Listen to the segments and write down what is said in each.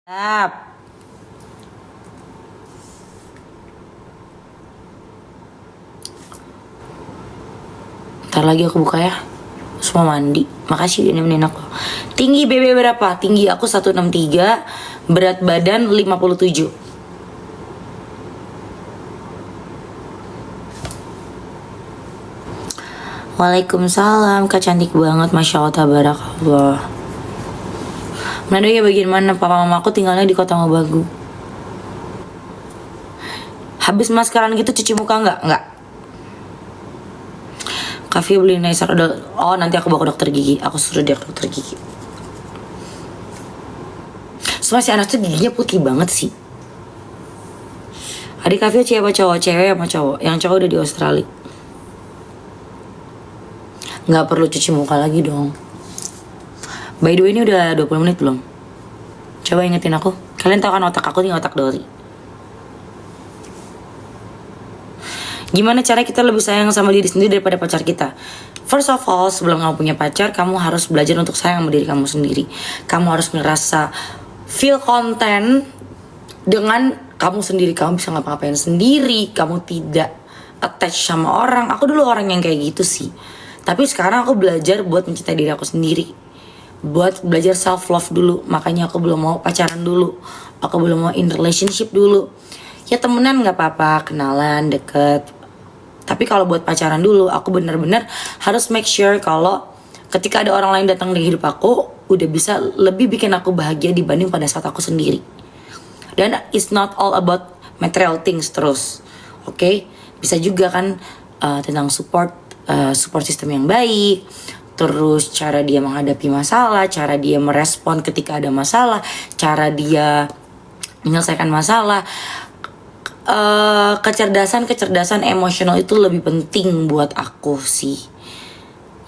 Siap. Ntar lagi aku buka ya. Semua mandi. Makasih udah nemenin aku. Tinggi BB berapa? Tinggi aku 163, berat badan 57. Waalaikumsalam. Kak cantik banget, Masya Allah, tabarakallah. Manado ya bagian mana? Papa mama aku tinggalnya di Kota Mabagu. Habis maskeran gitu cuci muka nggak? Nggak. Kafe beli Nicer udah. Oh nanti aku bawa ke dokter gigi. Aku suruh dia ke dokter gigi. Semua si anak tuh giginya putih banget sih. Adik Kafe cewek apa cowok? Cewek sama cowok. Yang cowok udah di Australia. Nggak perlu cuci muka lagi dong. By the way ini udah 20 menit belum? Coba ingetin aku. Kalian tahu kan otak aku nih otak Dori. Gimana cara kita lebih sayang sama diri sendiri daripada pacar kita? First of all, sebelum kamu punya pacar, kamu harus belajar untuk sayang sama diri kamu sendiri. Kamu harus ngerasa feel content dengan kamu sendiri. Kamu bisa ngapa-ngapain sendiri. Kamu tidak attach sama orang. Aku dulu orang yang kayak gitu sih. Tapi sekarang aku belajar buat mencintai diri aku sendiri. Buat belajar self love dulu. Makanya aku belum mau pacaran dulu. Aku belum mau in relationship dulu. Ya temenan gak apa-apa, kenalan, deket. Tapi kalau buat pacaran dulu, aku bener-bener harus make sure kalau ketika ada orang lain datang di hidup aku, udah bisa lebih bikin aku bahagia dibanding pada saat aku sendiri. Dan it's not all about material things terus, oke? Bisa juga kan tentang support system yang baik, terus cara dia menghadapi masalah, cara dia merespon ketika ada masalah, cara dia menyelesaikan masalah. Kecerdasan emosional itu lebih penting buat aku sih.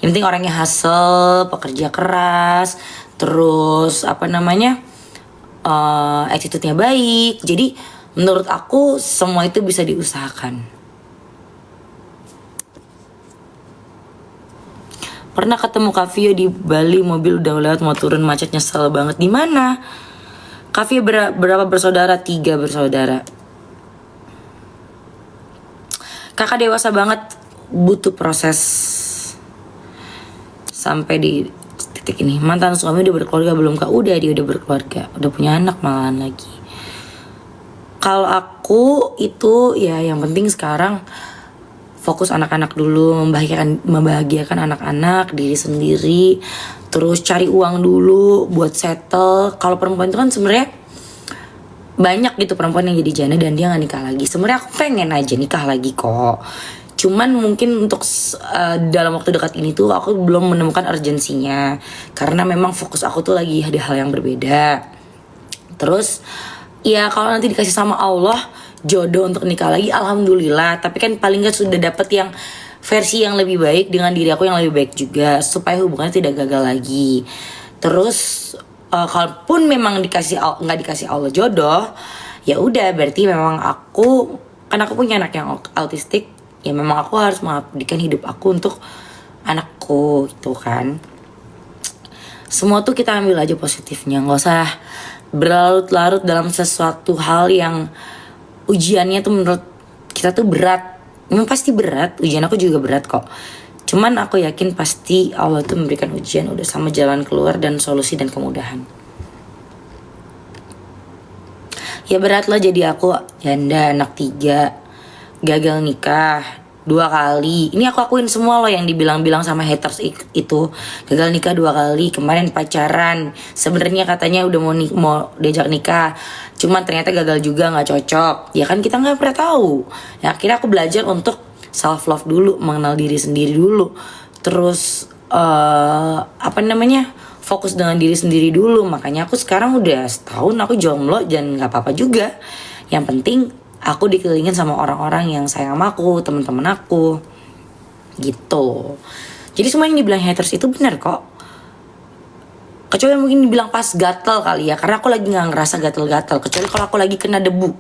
Yang penting orangnya hustle, pekerja keras, terus attitude-nya baik. Jadi menurut aku semua itu bisa diusahakan. Pernah ketemu Kavio di Bali, mobil udah lewat mau turun macet, nyesel banget. Di mana? Kavio berapa bersaudara? 3 bersaudara. Kakak dewasa banget, butuh proses sampai di titik ini. Mantan suami udah berkeluarga belum kak? Udah, dia udah berkeluarga, udah punya anak malahan lagi. Kalau aku itu ya yang penting sekarang fokus anak-anak dulu, membahagiakan anak-anak, diri sendiri, terus cari uang dulu buat settle. Kalau perempuan itu kan sebenarnya banyak gitu perempuan yang jadi janda dan dia gak nikah lagi. Sebenarnya aku pengen aja nikah lagi kok. Cuman mungkin untuk dalam waktu dekat ini tuh aku belum menemukan urgensinya. Karena memang fokus aku tuh lagi ada hal yang berbeda. Terus ya kalau nanti dikasih sama Allah jodoh untuk nikah lagi, alhamdulillah. Tapi kan paling gak sudah dapet yang versi yang lebih baik dengan diri aku yang lebih baik juga, supaya hubungannya tidak gagal lagi. Terus kalaupun memang nggak dikasih Allah jodoh, ya udah berarti memang aku punya anak yang autistik, ya memang aku harus mengabdikan hidup aku untuk anakku gitu kan. Semua tuh kita ambil aja positifnya, nggak usah berlarut-larut dalam sesuatu hal yang ujiannya tuh menurut kita tuh berat. Memang pasti berat, ujian aku juga berat kok. Cuman aku yakin pasti Allah tuh memberikan ujian udah sama jalan keluar dan solusi dan kemudahan. Ya berat lah jadi aku janda anak 3, gagal nikah 2 kali. Ini aku akuin semua loh yang dibilang-bilang sama haters itu. Gagal nikah 2 kali, kemarin pacaran. Sebenarnya katanya udah mau diajak nikah. Cuman ternyata gagal juga, nggak cocok. Ya kan kita nggak pernah tahu. Ya akhirnya aku belajar untuk self love dulu, mengenal diri sendiri dulu. Terus fokus dengan diri sendiri dulu. Makanya aku sekarang udah setahun aku jomblo dan nggak apa-apa juga. Yang penting aku dikelilingin sama orang-orang yang sayang sama aku, teman-teman aku, gitu. Jadi semua yang dibilang haters itu benar kok. Kecuali mungkin dibilang pas gatel kali ya, karena aku lagi nggak ngerasa gatel-gatel. Kecuali kalau aku lagi kena debu.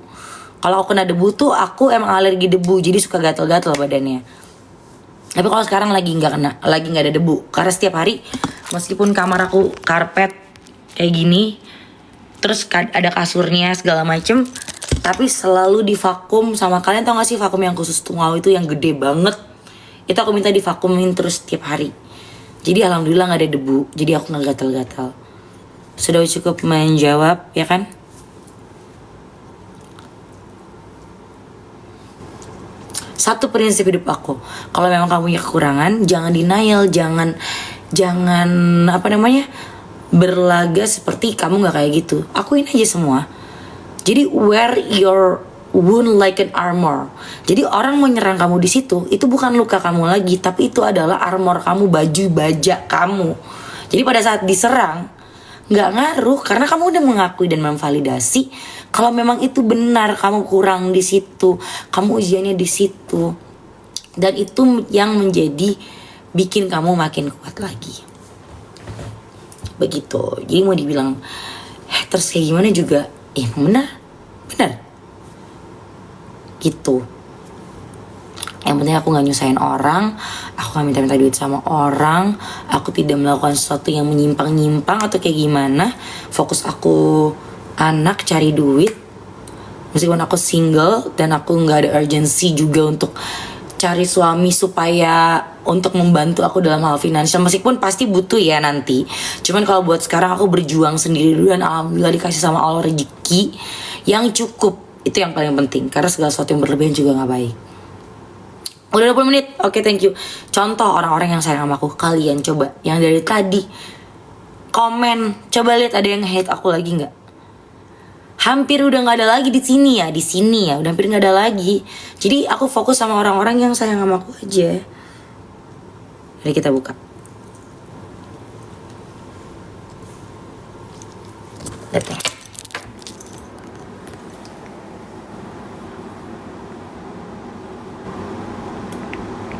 Kalau aku kena debu tuh aku emang alergi debu, jadi suka gatel-gatel badannya. Tapi kalau sekarang lagi nggak ada debu. Karena setiap hari meskipun kamar aku karpet kayak gini, terus ada kasurnya segala macem, tapi selalu divakum sama kalian. Tau gak sih vakum yang khusus tungau itu yang gede banget? Itu aku minta divakumin terus tiap hari. Jadi alhamdulillah gak ada debu, jadi aku gak gatal-gatal. Sudah cukup menjawab ya kan? Satu prinsip hidup aku, kalau memang kamu punya kekurangan, jangan denial, jangan berlaga seperti kamu nggak kayak gitu. Akuin aja semua. Jadi wear your wound like an armor. Jadi orang mau nyerang kamu di situ, itu bukan luka kamu lagi, tapi itu adalah armor kamu, baju baja kamu. Jadi pada saat diserang nggak ngaruh, karena kamu udah mengakui dan memvalidasi kalau memang itu benar, kamu kurang di situ, kamu ujiannya di situ, dan itu yang menjadi bikin kamu makin kuat lagi. Begitu. Jadi mau dibilang haters kayak gimana juga, benar gitu. Yang penting aku gak nyusahin orang, aku gak minta-minta duit sama orang, aku tidak melakukan sesuatu yang menyimpang-nyimpang atau kayak gimana. Fokus aku anak, cari duit. Meskipun aku single dan aku gak ada urgency juga untuk cari suami supaya untuk membantu aku dalam hal finansial, meskipun pasti butuh ya nanti. Cuman kalau buat sekarang aku berjuang sendiri dulu, dan alhamdulillah dikasih sama Allah rezeki yang cukup. Itu yang paling penting, karena segala sesuatu yang berlebihan juga gak baik. Udah 20 menit, oke, thank you. Contoh orang-orang yang sayang sama aku, kalian coba yang dari tadi komen, coba lihat ada yang hate aku lagi nggak? Hampir udah nggak ada lagi di sini ya, udah hampir nggak ada lagi. Jadi aku fokus sama orang-orang yang sayang sama aku aja. Mari kita buka. Lihat nih.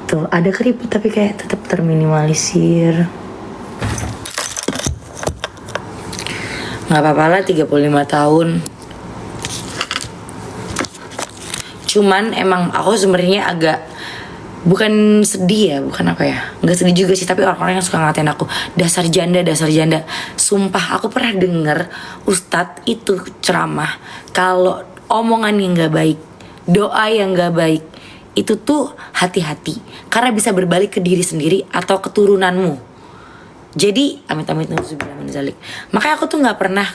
Tuh, ada keriput tapi kayak tetap terminimalisir. Gak apa-apa lah, 35 tahun. Cuman emang aku sebenarnya agak, bukan sedih ya, bukan apa ya, gak sedih juga sih, tapi orang-orang yang suka ngatain aku dasar janda. Sumpah aku pernah denger ustadz itu ceramah, kalau omongan yang gak baik, doa yang gak baik, itu tuh hati-hati, karena bisa berbalik ke diri sendiri atau keturunanmu. Jadi amit-amit nauzubillah min zalik. Makanya aku tuh nggak pernah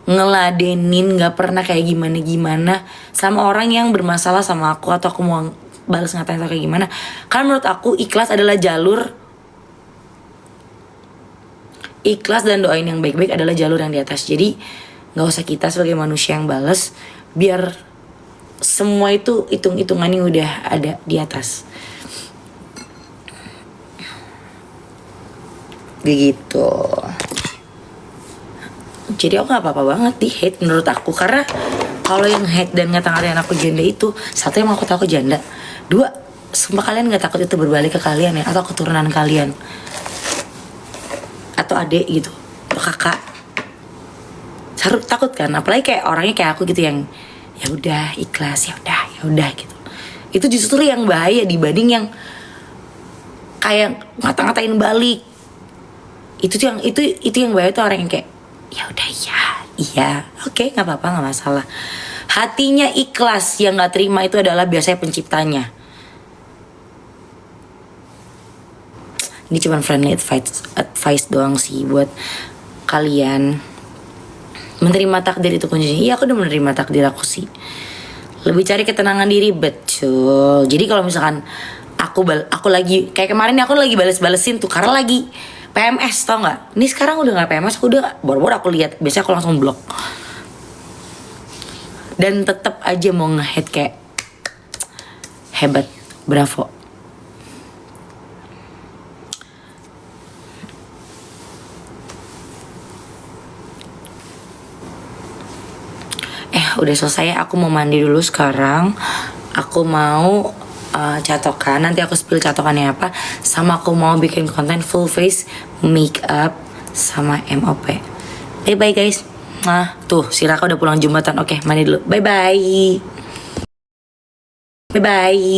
ngeladenin, nggak pernah kayak gimana sama orang yang bermasalah sama aku, atau aku mau balas ngatain atau kayak gimana. Karena menurut aku ikhlas adalah jalur, ikhlas dan doain yang baik-baik adalah jalur yang di atas. Jadi nggak usah kita sebagai manusia yang balas, biar semua itu hitung-hitungannya udah ada di atas. Begitu. Jadi aku gak apa-apa banget di hate menurut aku. Karena kalau yang hate dan ngata-ngatain aku janda itu, satu, yang aku takut janda, dua, sumpah kalian gak takut itu berbalik ke kalian ya, atau keturunan kalian, atau adik gitu, atau kakak. Takut kan, apalagi kayak orangnya kayak aku gitu yang ya udah ikhlas, ya udah gitu. Itu justru yang bahaya dibanding yang kayak ngata-ngatain balik. Itu yang bahaya tuh orang yang kayak ya udah iya oke, nggak apa-apa, nggak masalah. Hatinya ikhlas, yang nggak terima itu adalah biasanya penciptanya. Ini cuma friendly advice doang sih buat kalian. Menerima takdir itu kuncinya. Iya, aku udah menerima takdir aku sih. Lebih cari ketenangan diri, betul. Jadi kalau misalkan aku lagi kayak kemarin aku lagi balesin tuh karena lagi PMS, tau nggak? Ini sekarang udah nggak PMS, aku udah baru aku lihat. Biasanya aku langsung blok. Dan tetap aja mau nge-hate, kayak hebat, bravo. Udah selesai, aku mau mandi dulu sekarang. Aku mau catokan, nanti aku spill catokannya apa. Sama aku mau bikin konten full face make up sama MOP. Bye bye guys. Nah tuh si Raka udah pulang jembatan. Oke, mandi dulu. Bye bye. Bye bye.